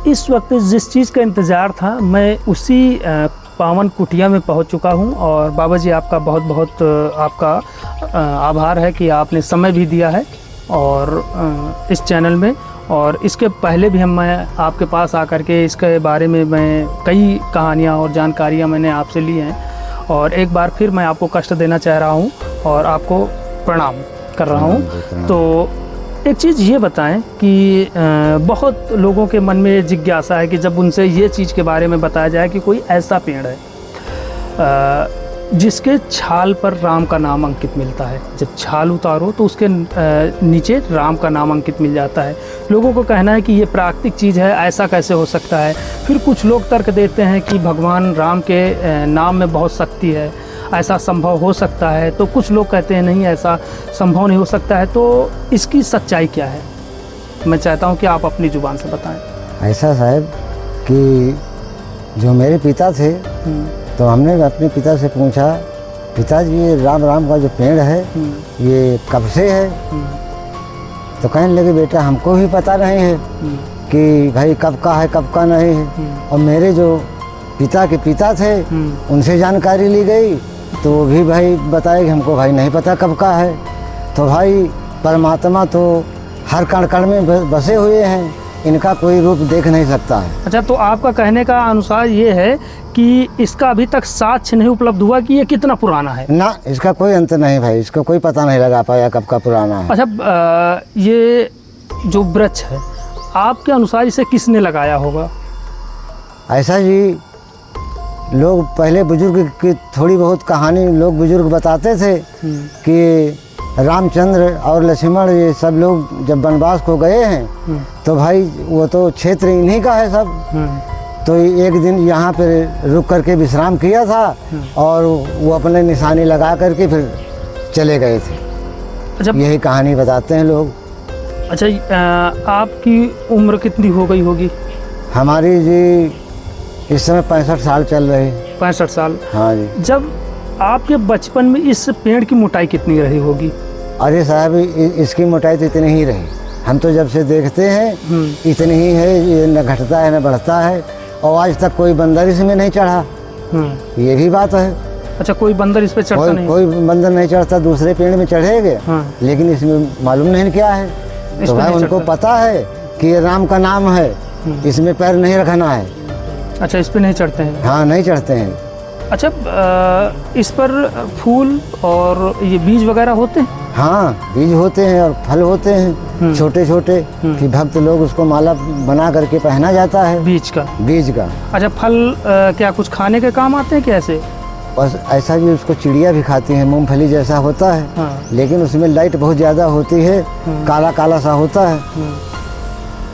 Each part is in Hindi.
इस वक्त जिस चीज़ का इंतज़ार था मैं उसी पावन कुटिया में पहुंच चुका हूं। और बाबा जी आपका बहुत बहुत आपका आभार है कि आपने समय भी दिया है और इस चैनल में। और इसके पहले भी मैं आपके पास आकर के इसके बारे में मैं कई कहानियां और जानकारियां मैंने आपसे ली हैं। और एक बार फिर मैं आपको कष्ट देना चाह रहा हूं और आपको प्रणाम कर रहा हूं। तो एक चीज़ ये बताएं कि बहुत लोगों के मन में जिज्ञासा है कि जब उनसे ये चीज़ के बारे में बताया जाए कि कोई ऐसा पेड़ है जिसके छाल पर राम का नाम अंकित मिलता है, जब छाल उतारो तो उसके नीचे राम का नाम अंकित मिल जाता है। लोगों को कहना है कि ये प्राकृतिक चीज़ है, ऐसा कैसे हो सकता है। फिर कुछ लोग तर्क देते हैं कि भगवान राम के नाम में बहुत शक्ति है, ऐसा संभव हो सकता है। तो कुछ लोग कहते हैं नहीं, ऐसा संभव नहीं हो सकता है। तो इसकी सच्चाई क्या है, मैं चाहता हूँ कि आप अपनी ज़ुबान से बताएं। ऐसा साहब कि जो मेरे पिता थे तो हमने अपने पिता से पूछा, पिताजी ये राम राम का जो पेड़ है ये कब से है? तो कहने लगे बेटा हमको भी पता नहीं है कि भाई कब का है कब का नहीं है। और मेरे जो पिता के पिता थे उनसे जानकारी ली गई तो वो भी भाई बताए कि हमको भाई नहीं पता कब का है। तो भाई परमात्मा तो हर कण कण में बसे हुए हैं, इनका कोई रूप देख नहीं सकता है। अच्छा, तो आपका कहने का अनुसार ये है कि इसका अभी तक साक्ष्य नहीं उपलब्ध हुआ कि ये कितना पुराना है? ना, इसका कोई अंत नहीं भाई, इसको कोई पता नहीं लगा पाया कब का पुराना है। अच्छा, ये जो वृक्ष है आपके अनुसार इसे किसने लगाया होगा? ऐसा जी लोग पहले बुजुर्ग की थोड़ी बहुत कहानी लोग बुजुर्ग बताते थे कि रामचंद्र और लक्ष्मण ये सब लोग जब वनवास को गए हैं तो भाई वो तो क्षेत्र इन्हीं का है सब। तो एक दिन यहाँ पर रुक करके विश्राम किया था और वो अपने निशानी लगा करके फिर चले गए थे। अच्छा, यही कहानी बताते हैं लोग। अच्छा, आपकी उम्र कितनी हो गई होगी? हमारी जी इस समय 65 साल चल रही। 65 साल? हाँ जी। जब आपके बचपन में इस पेड़ की मोटाई कितनी रही होगी? अरे साहब इसकी मोटाई तो इतनी ही रही, हम तो जब से देखते हैं इतनी ही है, ये न घटता है न बढ़ता है। और आज तक कोई बंदर इसमें नहीं चढ़ा, ये भी बात है। अच्छा, कोई बंदर इस पे चढ़ता नहीं? कोई बंदर नहीं चढ़ता, दूसरे पेड़ में चढ़ेंगे लेकिन इसमें मालूम नहीं क्या है। तो भाई उनको पता है कि ये राम का नाम है, इसमें पैर नहीं रखना है। अच्छा, इस पे नहीं चढ़ते हैं? हाँ, नहीं चढ़ते हैं। अच्छा, इस पर फूल और ये बीज वगैरह होते हैं? हाँ, बीज होते हैं और फल होते हैं छोटे छोटे कि भक्त लोग उसको माला बना करके पहना जाता है। बीज का? बीज का। अच्छा, फल क्या कुछ खाने के काम आते हैं कैसे? बस ऐसा भी उसको चिड़िया भी खाती है, मूंगफली जैसा होता है। हाँ। लेकिन उसमें लाइट बहुत ज़्यादा होती है, काला काला सा होता है।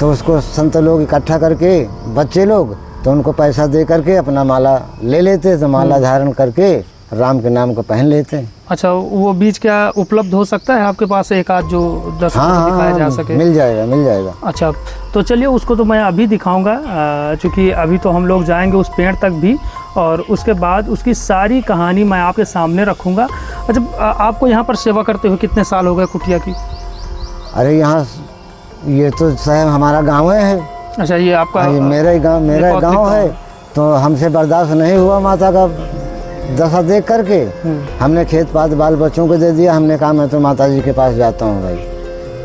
तो उसको संत लोग इकट्ठा करके बच्चे लोग तो उनको पैसा दे करके अपना माला ले लेते, तो माला धारण करके राम के नाम को पहन लेते हैं। अच्छा, वो बीज क्या उपलब्ध हो सकता है आपके पास, एक आध जो दर्शकों को दिखाया जा सके? मिल जाएगा, मिल जाएगा। अच्छा, तो चलिए उसको तो मैं अभी दिखाऊंगा, क्योंकि अभी तो हम लोग जाएंगे उस पेड़ तक भी और उसके बाद उसकी सारी कहानी मैं आपके सामने रखूँगा। अच्छा, आपको यहाँ पर सेवा करते हुए कितने साल हो गए कुटिया की? अरे यहाँ ये तो साहब हमारा गाँव है। अच्छा, ये आपका? मेरा गाँव है। तो हमसे बर्दाश्त नहीं हुआ माता का दशा देख करके हमने खेत पात बाल बच्चों को दे दिया। हमने कहा मैं तो माता जी के पास जाता हूँ भाई,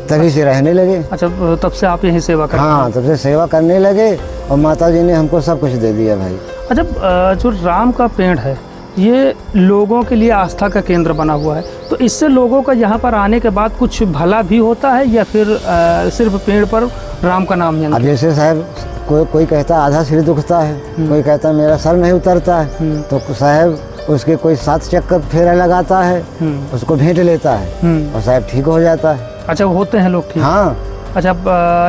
तभी से रहने लगे। अच्छा, तब से आप यहीं सेवा करते हैं? हाँ, तब से सेवा करने लगे और माता जी ने हमको सब कुछ दे दिया भाई। अच्छा, जो राम का पेड़ है ये लोगों के लिए आस्था का केंद्र बना हुआ है, तो इससे लोगों का यहाँ पर आने के बाद कुछ भला भी होता है या फिर सिर्फ पेड़ पर राम का नाम? अब जैसे साहब कोई कहता है आधा सिर दुखता है, कोई कहता है मेरा सर नहीं उतरता है, तो साहब उसके कोई 7 चक्कर फेरा लगाता है, उसको भेंट लेता है और साहब ठीक हो जाता है। अच्छा, होते हैं लोग ठीक? हाँ। अच्छा,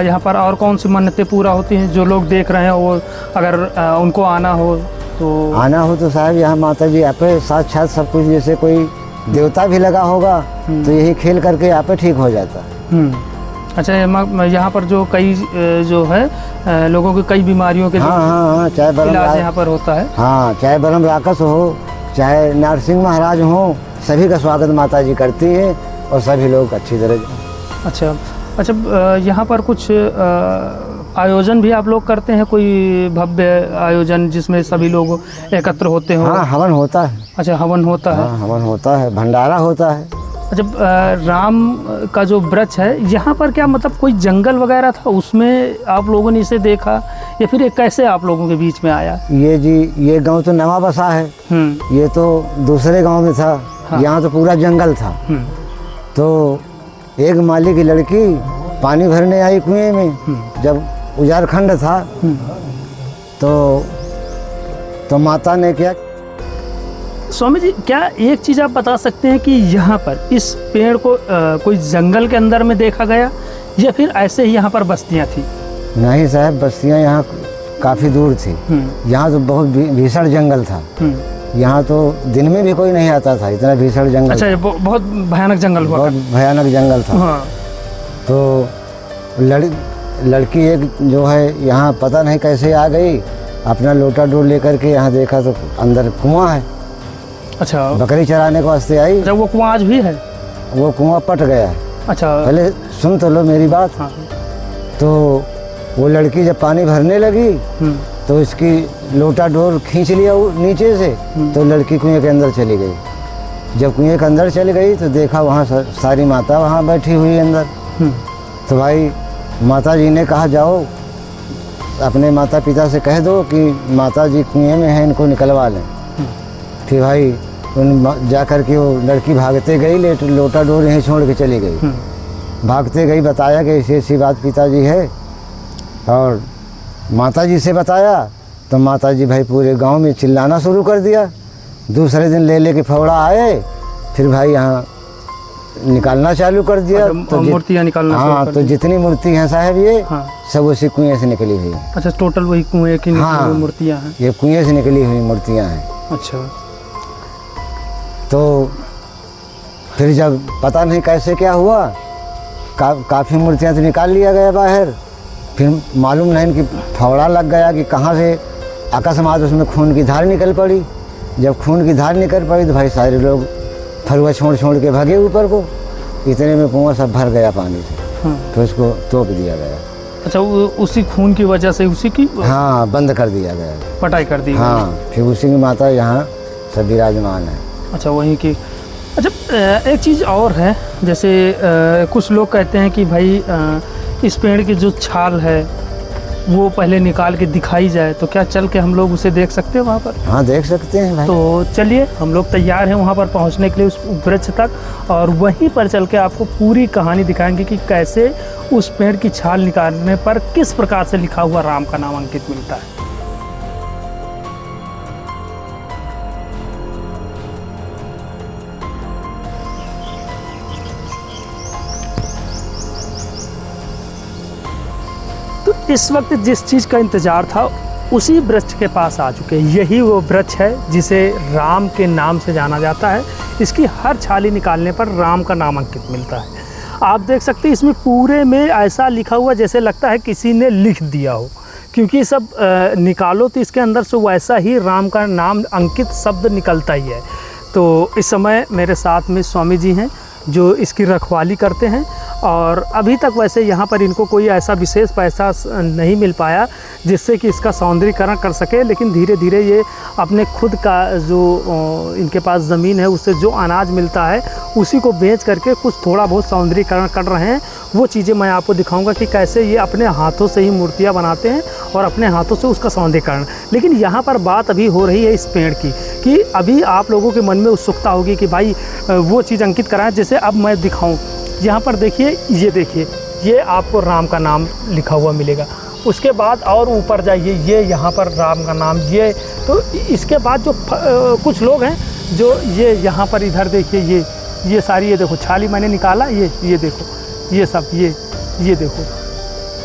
यहाँ पर और कौन सी मन्नतें पूरा होती हैं जो लोग देख रहे हैं, वो अगर उनको आना हो तो साहब यहाँ माता जी यहाँ पे साक्षात सब कुछ, जैसे कोई देवता भी लगा होगा तो यही खेल करके यहाँ पे ठीक हो जाता है। अच्छा, यहाँ पर जो कई जो है लोगों की कई बीमारियों के हाँ, चाहे इलाज यहाँ पर होता है। हाँ, चाहे ब्रह्म राक्षस हो, चाहे नरसिंह महाराज हो, सभी का स्वागत माता जी करती है और सभी लोग अच्छी तरह। अच्छा, यहाँ पर कुछ आयोजन भी आप लोग करते हैं, कोई भव्य आयोजन जिसमें सभी लोग एकत्र होते हो? हाँ, हवन होता है। अच्छा, हवन होता है। हाँ, हवन होता है, भंडारा होता है। अच्छा, राम का जो वृक्ष है यहाँ पर क्या मतलब कोई जंगल वगैरह था, उसमें आप लोगों ने इसे देखा या फिर ये कैसे आप लोगों के बीच में आया? ये जी, ये गांव तो नवा बसा है, ये तो दूसरे गांव में था। हाँ। यहाँ तो पूरा जंगल था। तो एक माली की लड़की पानी भरने आई कुएं में, जब उजारखंड था तो माता ने क्या, स्वामी जी क्या एक चीज़ आप बता सकते हैं कि यहाँ पर इस पेड़ को कोई जंगल के अंदर में देखा गया या फिर ऐसे ही यहाँ पर बस्तियाँ थी? नहीं साहब, बस्तियाँ यहाँ काफ़ी दूर थी। यहाँ तो बहुत भीषण जंगल था। यहाँ तो दिन में भी कोई नहीं आता था, इतना भीषण जंगल। अच्छा, बहुत भयानक जंगल हुआ? बहुत भयानक जंगल था। हाँ। तो लड़की एक जो है यहाँ पता नहीं कैसे आ गई, अपना लोटा डोल लेकर के यहाँ देखा तो अंदर कुआं है। अच्छा, बकरी चराने को वास्ते आई। जब वो कुआं आज भी है? वो कुआं पट गया है। अच्छा, पहले सुन तो लो मेरी बात। हाँ। तो वो लड़की जब पानी भरने लगी तो इसकी लोटा डोर खींच लिया नीचे से, तो लड़की कुएं के अंदर चली गई। जब कुएं के अंदर चली गई तो देखा वहाँ सारी माता वहाँ बैठी हुई अंदर। तो भाई माता जी ने कहा जाओ अपने माता पिता से कह दो कि माता जी कुएं में हैं, इनको निकलवा लें। फिर भाई उन जा कर के वो लड़की भागते गई, लोटा डोर यहीं छोड़ के चली गई। भागते गई, बताया कि ऐसी ऐसी बात पिताजी है, और माता जी से बताया तो माता जी भाई पूरे गांव में चिल्लाना शुरू कर दिया। दूसरे दिन ले के फौड़ा आए, फिर भाई यहाँ निकालना चालू कर दिया। अच्छा, तो मूर्तियाँ निकालना? हाँ, तो जितनी मूर्ति हैं साहब ये, हाँ, सब उसी कुएं से निकली हुई है। अच्छा, टोटल वही कुएं की हाँ, मूर्तियाँ हैं? ये कुएं से निकली हुई मूर्तियाँ हैं। अच्छा। तो फिर जब पता नहीं कैसे क्या हुआ, काफ़ी मूर्तियाँ तो निकाल लिया गया बाहर। फिर मालूम नहीं कि फौड़ा लग गया कि कहाँ से अकस्मात उसमें खून की धार निकल पड़ी। जब खून की धार निकल पड़ी तो भाई सारे लोग फरुआ छोड़ के भागे ऊपर को। इतने में कुआं सब भर गया पानी से। हाँ। तो उसको तोप दिया गया। अच्छा, उसी खून की वजह से उसी की? हाँ, बंद कर दिया गया, पटाई कर दी। हाँ, फिर उसी की माता यहाँ सब विराजमान है। अच्छा, वहीं की। अच्छा, एक चीज़ और है, जैसे कुछ लोग कहते हैं कि भाई इस पेड़ की जो छाल है वो पहले निकाल के दिखाई जाए, तो क्या चल के हम लोग उसे देख सकते हैं वहाँ पर? हाँ, देख सकते हैं भाई। तो चलिए, हम लोग तैयार हैं वहाँ पर पहुँचने के लिए, उस वृक्ष तक, और वहीं पर चल के आपको पूरी कहानी दिखाएंगे कि कैसे उस पेड़ की छाल निकालने पर किस प्रकार से लिखा हुआ राम का नाम अंकित मिलता है। तो इस वक्त जिस चीज़ का इंतज़ार था उसी वृक्ष के पास आ चुके हैं। यही वो वृक्ष है जिसे राम के नाम से जाना जाता है। इसकी हर छाली निकालने पर राम का नाम अंकित मिलता है। आप देख सकते हैं इसमें पूरे में ऐसा लिखा हुआ जैसे लगता है किसी ने लिख दिया हो, क्योंकि सब निकालो तो इसके अंदर से वैसा ही राम का नाम अंकित शब्द निकलता ही है। तो इस समय मेरे साथ में स्वामी जी हैं जो इसकी रखवाली करते हैं, और अभी तक वैसे यहाँ पर इनको कोई ऐसा विशेष पैसा नहीं मिल पाया जिससे कि इसका सौंदर्यीकरण कर सके, लेकिन धीरे धीरे ये अपने खुद का जो इनके पास ज़मीन है उससे जो अनाज मिलता है उसी को बेच करके कुछ थोड़ा बहुत सौंदर्यीकरण कर रहे हैं। वो चीज़ें मैं आपको दिखाऊंगा कि कैसे ये अपने हाथों से ही मूर्तियाँ बनाते हैं और अपने हाथों से उसका सौंदर्यीकरण। लेकिन यहाँ पर बात अभी हो रही है इस पेड़ की, कि अभी आप लोगों के मन में उत्सुकता होगी कि भाई वो चीज़ अंकित कराएं। जैसे अब मैं दिखाऊं, यहाँ पर देखिए, ये देखिए, ये आपको राम का नाम लिखा हुआ मिलेगा। उसके बाद और ऊपर जाइए, ये यहाँ पर राम का नाम, ये तो इसके बाद जो कुछ लोग हैं जो ये यहाँ पर इधर देखिए, ये सारी, ये देखो छाली मैंने निकाला, ये देखो, ये सब,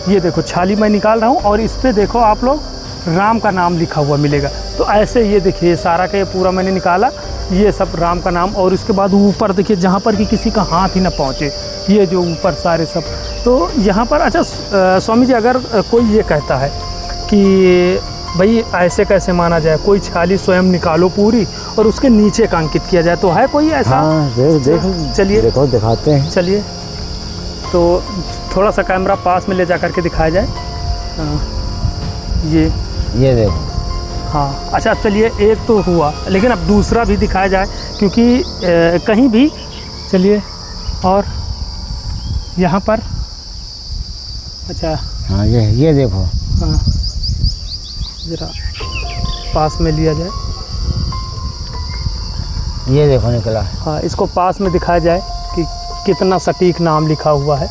ये देखो छाली मैं निकाल रहा हूँ, और इस पर देखो आप लोग राम का नाम लिखा हुआ मिलेगा। तो ऐसे ये देखिए, ये सारा का ये पूरा मैंने निकाला, ये सब राम का नाम। और इसके बाद ऊपर देखिए जहाँ पर कि किसी का हाथ ही ना पहुँचे, ये जो ऊपर सारे सब। तो यहाँ पर अच्छा स्वामी जी, अगर कोई ये कहता है कि भाई ऐसे कैसे माना जाए, कोई छाली स्वयं निकालो पूरी और उसके नीचे का अंकित किया जाए, तो है कोई ऐसा? हाँ, चलिए देखो, दिखाते हैं। चलिए, तो थोड़ा सा कैमरा पास में ले जा करके दिखाया जाए। ये देखो। हाँ अच्छा, चलिए एक तो हुआ, लेकिन अब दूसरा भी दिखाया जाए, क्योंकि कहीं भी चलिए। और यहाँ पर अच्छा, हाँ ये देखो। हाँ ज़रा पास में लिया जाए, ये देखो निकला। हाँ इसको पास में दिखाया जाए कि कितना सटीक नाम लिखा हुआ है।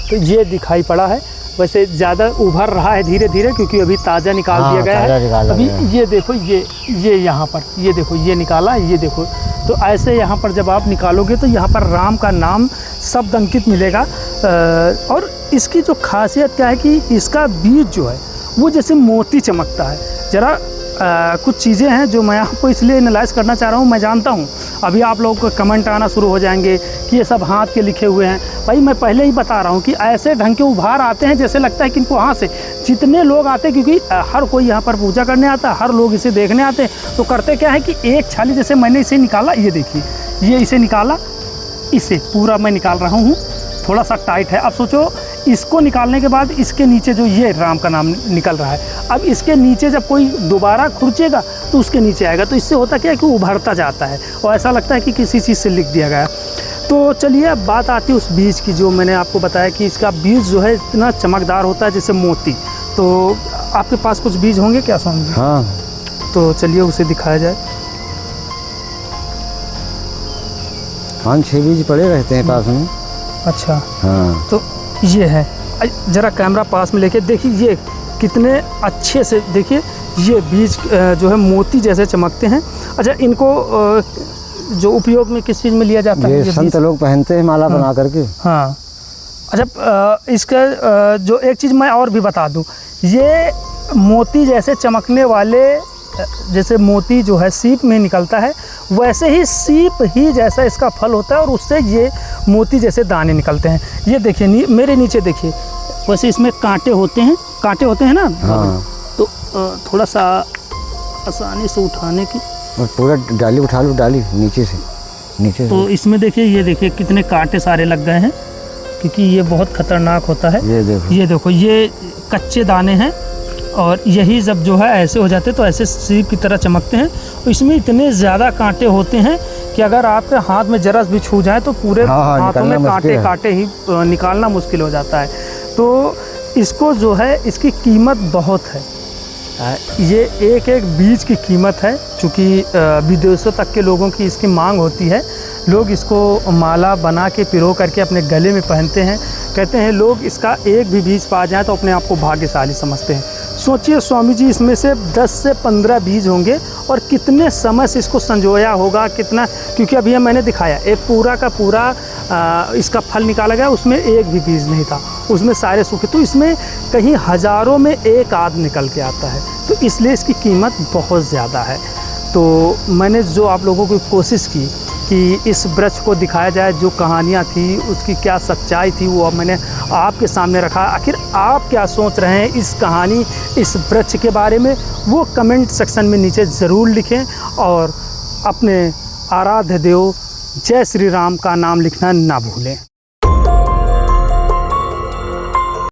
तो ये दिखाई पड़ा है। वैसे ज़्यादा उभर रहा है धीरे धीरे, क्योंकि अभी ताज़ा निकाल दिया गया है। अभी ये देखो, ये यहाँ पर ये देखो, ये निकाला है, ये देखो। तो ऐसे यहाँ पर जब आप निकालोगे तो यहाँ पर राम का नाम शब्द अंकित मिलेगा। और इसकी जो खासियत क्या है कि इसका बीज जो है वो जैसे मोती चमकता है। ज़रा कुछ चीज़ें हैं जो मैं आपको इसलिए एनालाइज़ करना चाह रहा हूँ। मैं जानता हूँ अभी आप लोगों को कमेंट आना शुरू हो जाएंगे कि ये सब हाथ के लिखे हुए हैं। भाई मैं पहले ही बता रहा हूँ कि ऐसे ढंग के उभार आते हैं जैसे लगता है कि इनको हाथ से जितने लोग आते हैं, क्योंकि हर कोई यहाँ पर पूजा करने आता है, हर लोग इसे देखने आते हैं। तो करते क्या है कि एक छाली, जैसे मैंने इसे निकाला, ये देखिए, ये इसे निकाला, इसे पूरा मैं निकाल रहा हूँ, थोड़ा सा टाइट है। अब सोचो इसको निकालने के बाद इसके नीचे जो ये राम का नाम निकल रहा है, अब इसके नीचे जब कोई दोबारा खुरचेगा तो उसके नीचे आएगा। तो इससे होता क्या है कि उभरता जाता है और ऐसा लगता है कि किसी चीज़ से लिख दिया गया। तो चलिए अब बात आती है उस बीज की, जो मैंने आपको बताया कि इसका बीज जो है इतना चमकदार होता है जैसे मोती। तो आपके पास कुछ बीज होंगे क्या स्वामी जी? हाँ, तो चलिए उसे दिखाया जाए। 5-6 बीज पड़े रहते हैं पास में। अच्छा हाँ, तो ये है, ज़रा कैमरा पास में लेके देखिए, ये कितने अच्छे से देखिए, ये बीज जो है मोती जैसे चमकते हैं। अच्छा, इनको जो उपयोग में किस चीज़ में लिया जाता है? ये संत लोग पहनते हैं माला बना करके। हाँ अच्छा, इसका जो एक चीज़ मैं और भी बता दूं, ये मोती जैसे चमकने वाले, जैसे मोती जो है सीप में निकलता है, वैसे ही सीप ही जैसा इसका फल होता है और उससे ये मोती जैसे दाने निकलते हैं। ये देखिए मेरे नीचे देखिए, वैसे इसमें कांटे होते हैं ना। हाँ। तो थोड़ा सा आसानी से उठाने की, और पूरा डाली उठा लो, डाली नीचे से। तो इसमें देखिए, ये देखिए कितने कांटे सारे लग गए हैं, क्योंकि ये बहुत खतरनाक होता है। ये देखो ये कच्चे दाने हैं, और यही जब जो है ऐसे हो जाते हैं तो ऐसे सीप की तरह चमकते हैं। तो इसमें इतने ज़्यादा कांटे होते हैं कि अगर आपके हाथ में जरा भी छू जाए तो पूरे हाथों में कांटे ही निकालना मुश्किल हो जाता है। तो इसको जो है, इसकी कीमत बहुत है। ये एक एक बीज की कीमत है, चूँकि विदेशों तक के लोगों की इसकी मांग होती है। लोग इसको माला बना के पिरो करके अपने गले में पहनते हैं। कहते हैं लोग इसका एक भी बीज पा जाए तो अपने आप को भाग्यशाली समझते हैं। सोचिए स्वामी जी, इसमें से 10 से 15 बीज होंगे और कितने समय से इसको संजोया होगा, कितना, क्योंकि अभी मैंने दिखाया एक पूरा का पूरा इसका फल निकाला गया, उसमें एक भी बीज नहीं था, उसमें सारे सूखे। तो इसमें कहीं हज़ारों में एक आध निकल के आता है, तो इसलिए इसकी कीमत बहुत ज़्यादा है। तो मैंने जो आप लोगों को कोशिश की कि इस वृक्ष को दिखाया जाए, जो कहानियाँ थी उसकी क्या सच्चाई थी, वो अब मैंने आपके सामने रखा। आखिर आप क्या सोच रहे हैं इस कहानी, इस वृक्ष के बारे में, वो कमेंट सेक्शन में नीचे ज़रूर लिखें। और अपने आराध्य देव जय श्री राम का नाम लिखना ना भूलें।